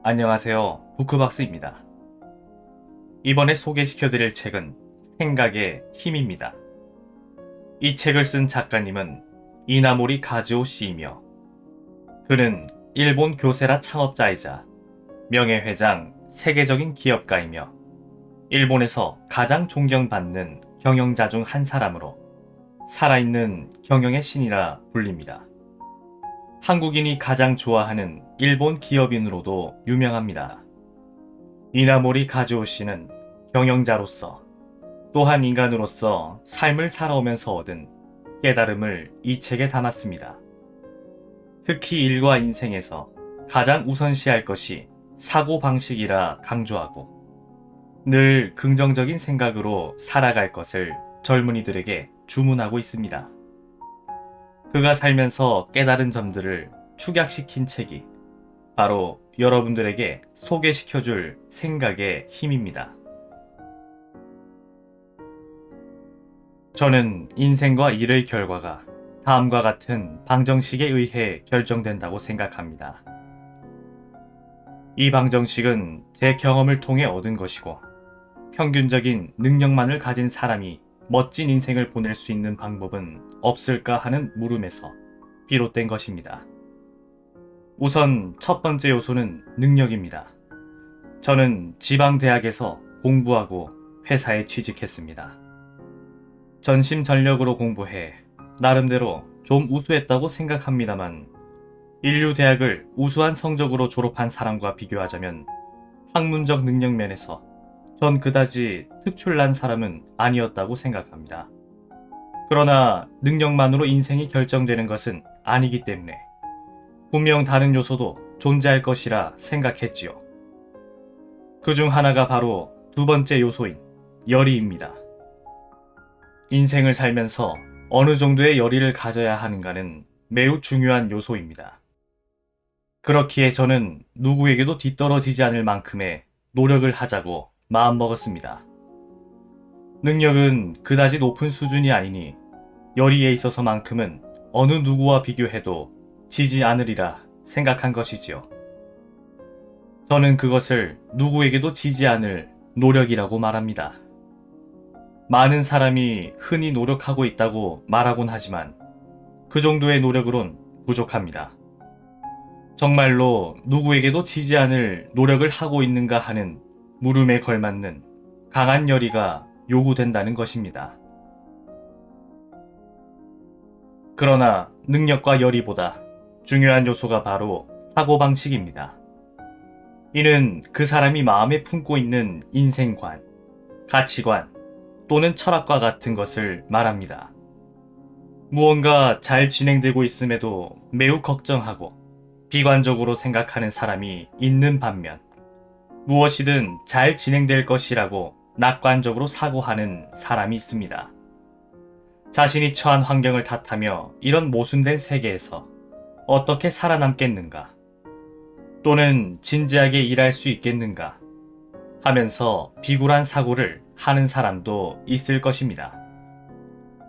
안녕하세요. 부크박스입니다. 이번에 소개시켜드릴 책은 생각의 힘입니다. 이 책을 쓴 작가님은 이나모리 가즈오 씨이며 그는 일본 교세라 창업자이자 명예회장 세계적인 기업가이며 일본에서 가장 존경받는 경영자 중 한 사람으로 살아있는 경영의 신이라 불립니다. 한국인이 가장 좋아하는 일본 기업인으로도 유명합니다. 이나모리 가즈오 씨는 경영자로서 또한 인간으로서 삶을 살아오면서 얻은 깨달음을 이 책에 담았습니다. 특히 일과 인생에서 가장 우선시할 것이 사고방식이라 강조하고 늘 긍정적인 생각으로 살아갈 것을 젊은이들에게 주문하고 있습니다. 그가 살면서 깨달은 점들을 축약시킨 책이 바로 여러분들에게 소개시켜줄 생각의 힘입니다. 저는 인생과 일의 결과가 다음과 같은 방정식에 의해 결정된다고 생각합니다. 이 방정식은 제 경험을 통해 얻은 것이고 평균적인 능력만을 가진 사람이 멋진 인생을 보낼 수 있는 방법은 없을까 하는 물음에서 비롯된 것입니다. 우선 첫 번째 요소는 능력입니다. 저는 지방대학에서 공부하고 회사에 취직했습니다. 전심전력으로 공부해 나름대로 좀 우수했다고 생각합니다만 인류대학을 우수한 성적으로 졸업한 사람과 비교하자면 학문적 능력 면에서 전 그다지 특출난 사람은 아니었다고 생각합니다. 그러나 능력만으로 인생이 결정되는 것은 아니기 때문에 분명 다른 요소도 존재할 것이라 생각했지요. 그중 하나가 바로 두 번째 요소인 열의입니다. 인생을 살면서 어느 정도의 열의를 가져야 하는가는 매우 중요한 요소입니다. 그렇기에 저는 누구에게도 뒤떨어지지 않을 만큼의 노력을 하자고 마음먹었습니다. 능력은 그다지 높은 수준이 아니니 열의에 있어서만큼은 어느 누구와 비교해도 지지 않으리라 생각한 것이지요. 저는 그것을 누구에게도 지지 않을 노력이라고 말합니다. 많은 사람이 흔히 노력하고 있다고 말하곤 하지만 그 정도의 노력으론 부족합니다. 정말로 누구에게도 지지 않을 노력을 하고 있는가 하는 물음에 걸맞는 강한 열의가 요구된다는 것입니다. 그러나 능력과 열의보다 중요한 요소가 바로 사고방식입니다. 이는 그 사람이 마음에 품고 있는 인생관, 가치관 또는 철학과 같은 것을 말합니다. 무언가 잘 진행되고 있음에도 매우 걱정하고 비관적으로 생각하는 사람이 있는 반면 무엇이든 잘 진행될 것이라고 낙관적으로 사고하는 사람이 있습니다. 자신이 처한 환경을 탓하며 이런 모순된 세계에서 어떻게 살아남겠는가? 또는 진지하게 일할 수 있겠는가? 하면서 비굴한 사고를 하는 사람도 있을 것입니다.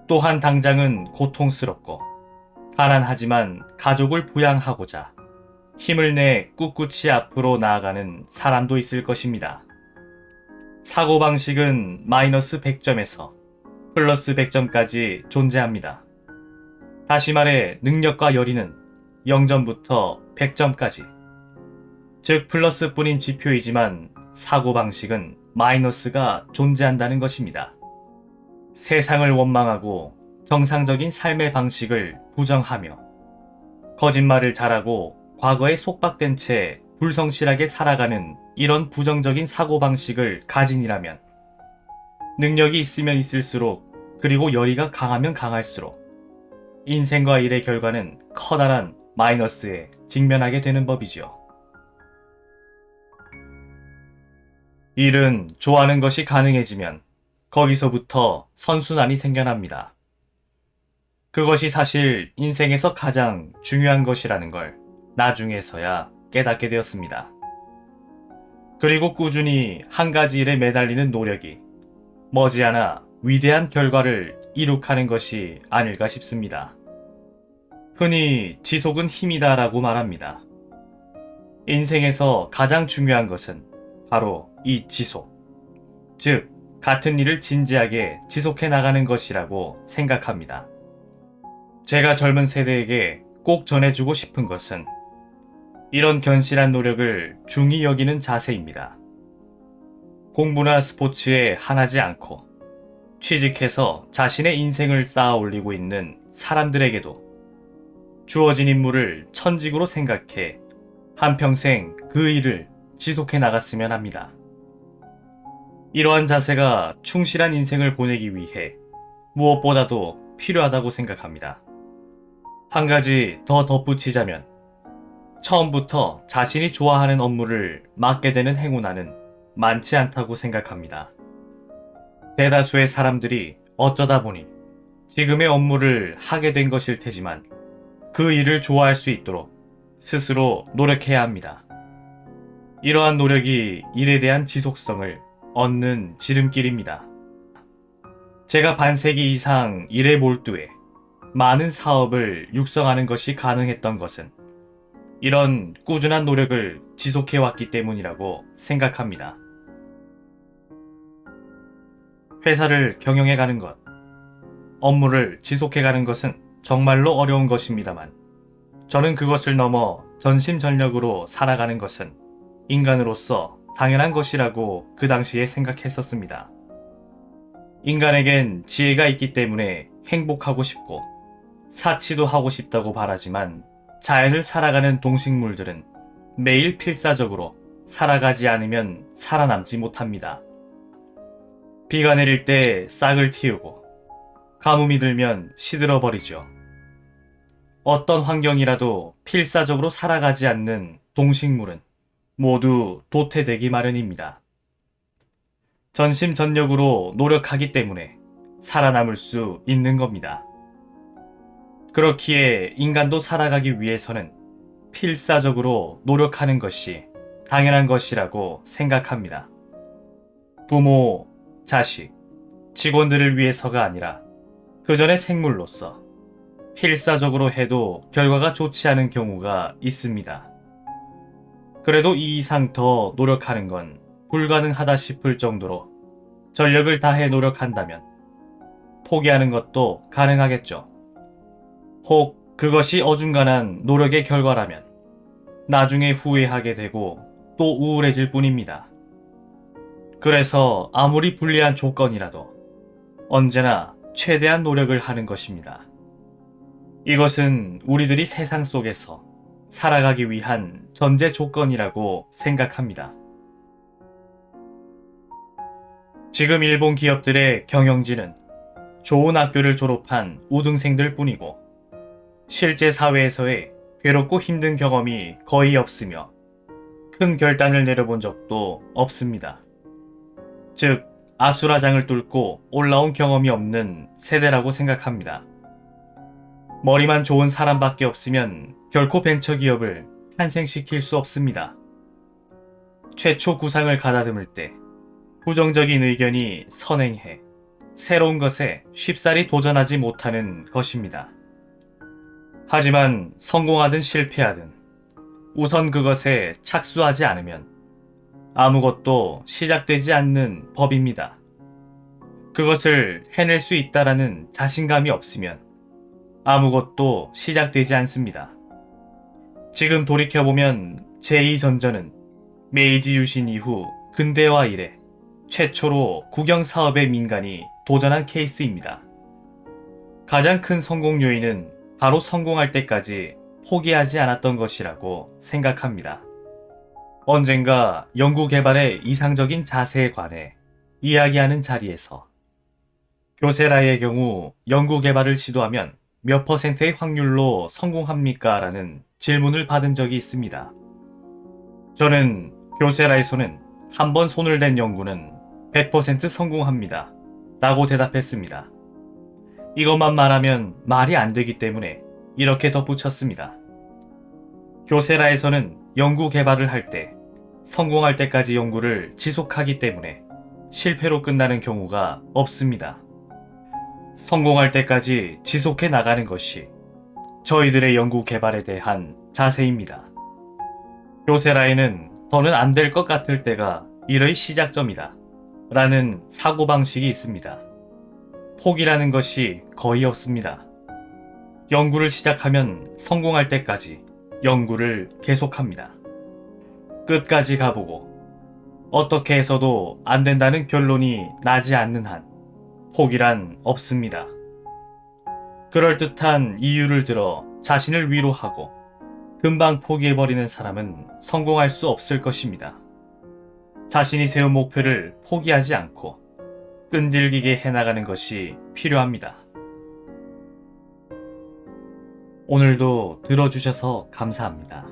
또한 당장은 고통스럽고 가난하지만 가족을 부양하고자 힘을 내 꿋꿋이 앞으로 나아가는 사람도 있을 것입니다. 사고방식은 마이너스 100점에서 플러스 100점까지 존재합니다. 다시 말해 능력과 열의는 0점부터 100점까지, 즉 플러스뿐인 지표이지만 사고방식은 마이너스가 존재한다는 것입니다. 세상을 원망하고 정상적인 삶의 방식을 부정하며 거짓말을 잘하고 과거에 속박된 채 불성실하게 살아가는 이런 부정적인 사고방식을 가진이라면 능력이 있으면 있을수록 그리고 열의가 강하면 강할수록 인생과 일의 결과는 커다란 마이너스에 직면하게 되는 법이지요. 일은 좋아하는 것이 가능해지면 거기서부터 선순환이 생겨납니다. 그것이 사실 인생에서 가장 중요한 것이라는 걸 나중에서야 깨닫게 되었습니다. 그리고 꾸준히 한 가지 일에 매달리는 노력이 머지않아 위대한 결과를 이룩하는 것이 아닐까 싶습니다. 흔히 지속은 힘이다 라고 말합니다. 인생에서 가장 중요한 것은 바로 이 지속, 즉 같은 일을 진지하게 지속해 나가는 것이라고 생각합니다. 제가 젊은 세대에게 꼭 전해주고 싶은 것은 이런 견실한 노력을 중히 여기는 자세입니다. 공부나 스포츠에 한하지 않고 취직해서 자신의 인생을 쌓아 올리고 있는 사람들에게도 주어진 임무를 천직으로 생각해 한평생 그 일을 지속해 나갔으면 합니다. 이러한 자세가 충실한 인생을 보내기 위해 무엇보다도 필요하다고 생각합니다. 한 가지 더 덧붙이자면 처음부터 자신이 좋아하는 업무를 맡게 되는 행운아는 많지 않다고 생각합니다. 대다수의 사람들이 어쩌다 보니 지금의 업무를 하게 된 것일 테지만 그 일을 좋아할 수 있도록 스스로 노력해야 합니다. 이러한 노력이 일에 대한 지속성을 얻는 지름길입니다. 제가 반세기 이상 일에 몰두해 많은 사업을 육성하는 것이 가능했던 것은 이런 꾸준한 노력을 지속해왔기 때문이라고 생각합니다. 회사를 경영해가는 것, 업무를 지속해가는 것은 정말로 어려운 것입니다만 저는 그것을 넘어 전심전력으로 살아가는 것은 인간으로서 당연한 것이라고 그 당시에 생각했었습니다. 인간에겐 지혜가 있기 때문에 행복하고 싶고 사치도 하고 싶다고 바라지만 자연을 살아가는 동식물들은 매일 필사적으로 살아가지 않으면 살아남지 못합니다. 비가 내릴 때 싹을 틔우고 가뭄이 들면 시들어버리죠. 어떤 환경이라도 필사적으로 살아가지 않는 동식물은 모두 도태되기 마련입니다. 전심전력으로 노력하기 때문에 살아남을 수 있는 겁니다. 그렇기에 인간도 살아가기 위해서는 필사적으로 노력하는 것이 당연한 것이라고 생각합니다. 부모, 자식, 직원들을 위해서가 아니라 그 전에 생물로서 필사적으로 해도 결과가 좋지 않은 경우가 있습니다. 그래도 이 이상 더 노력하는 건 불가능하다 싶을 정도로 전력을 다해 노력한다면 포기하는 것도 가능하겠죠. 혹 그것이 어중간한 노력의 결과라면 나중에 후회하게 되고 또 우울해질 뿐입니다. 그래서 아무리 불리한 조건이라도 언제나 최대한 노력을 하는 것입니다. 이것은 우리들이 세상 속에서 살아가기 위한 전제 조건이라고 생각합니다. 지금 일본 기업들의 경영진은 좋은 학교를 졸업한 우등생들 뿐이고 실제 사회에서의 괴롭고 힘든 경험이 거의 없으며 큰 결단을 내려본 적도 없습니다. 즉, 아수라장을 뚫고 올라온 경험이 없는 세대라고 생각합니다. 머리만 좋은 사람밖에 없으면 결코 벤처기업을 탄생시킬 수 없습니다. 최초 구상을 가다듬을 때 부정적인 의견이 선행해 새로운 것에 쉽사리 도전하지 못하는 것입니다. 하지만 성공하든 실패하든 우선 그것에 착수하지 않으면 아무것도 시작되지 않는 법입니다. 그것을 해낼 수 있다라는 자신감이 없으면 아무것도 시작되지 않습니다. 지금 돌이켜보면 제2전전은 메이지 유신 이후 근대화 이래 최초로 국영사업의 민간이 도전한 케이스입니다. 가장 큰 성공 요인은 바로 성공할 때까지 포기하지 않았던 것이라고 생각합니다. 언젠가 연구개발의 이상적인 자세에 관해 이야기하는 자리에서 교세라의 경우 연구개발을 시도하면 몇 %의 확률로 성공합니까? 라는 질문을 받은 적이 있습니다. 저는 교세라에서는 한 번 손을 댄 연구는 100% 성공합니다. 라고 대답했습니다. 이것만 말하면 말이 안 되기 때문에 이렇게 덧붙였습니다. 교세라에서는 연구 개발을 할 때 성공할 때까지 연구를 지속하기 때문에 실패로 끝나는 경우가 없습니다. 성공할 때까지 지속해 나가는 것이 저희들의 연구 개발에 대한 자세입니다. 교세라에는 더는 안 될 것 같을 때가 일의 시작점이다 라는 사고방식이 있습니다. 포기라는 것이 거의 없습니다. 연구를 시작하면 성공할 때까지 연구를 계속합니다. 끝까지 가보고 어떻게 해서도 안 된다는 결론이 나지 않는 한 포기란 없습니다. 그럴듯한 이유를 들어 자신을 위로하고 금방 포기해버리는 사람은 성공할 수 없을 것입니다. 자신이 세운 목표를 포기하지 않고 끈질기게 해나가는 것이 필요합니다. 오늘도 들어주셔서 감사합니다.